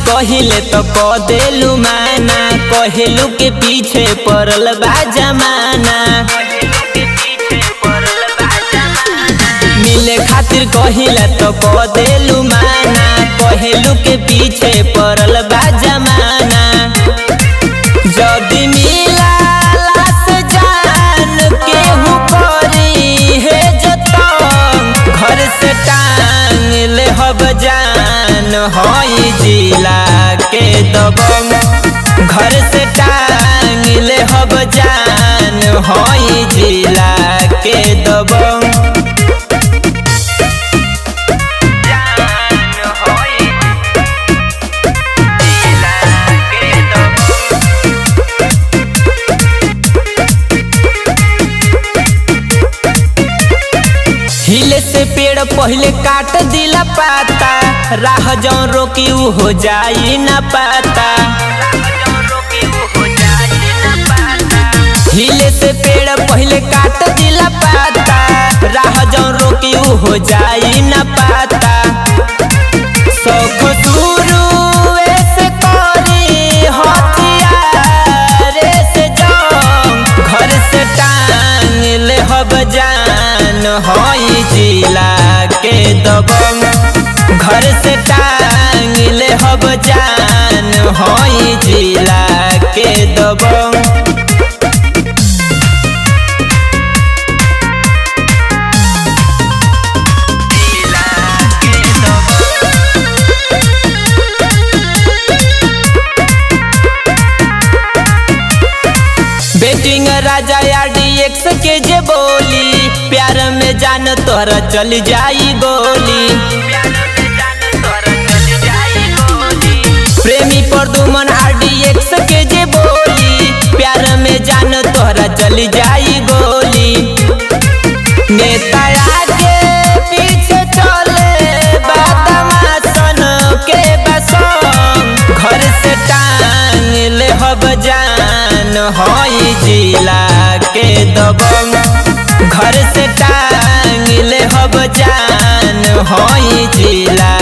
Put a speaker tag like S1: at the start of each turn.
S1: कहिले तो क देलू माना, कहेलू के पीछे पड़ल बा जमाना। मिले खातिर कहिले तो क देलू माना, कहेलू के पीछे पड़ल बा जमाना। जदी मिला से जान केहू करी है जतन, घर से टांग ले हब जान होई जिला के दबंग। घर से टांग ले हब जान होई जिला के दबंग। हिले से पेड़ पहले काट दिला पाता, राह जौन रोकी उ हो जाई ना पाता। हिले से पेड़ पहले काट दिला पाता, राह जौन रोकी उ हो जाई ना पाता। शौक शुरू ऐसे करी हथियार से जंग, घर से टांग ले हब जान होई जिला के दबंग। घर से टांग ले हब जान होई जिला के दबंग। बेटिंग राजा RDX के जे बोली, प्यार में जान तोहरा चल जाई गोली। प्रेमी प्रदुमन RDX के जे बोली, प्यार में जान तोहरा चल जाई गोली। नेता आगे पीछे चले बदमाशन के बसंग, घर से टांग ले हब जान होई जिला के दबंग। घर से टांग ले हब जान होई जिला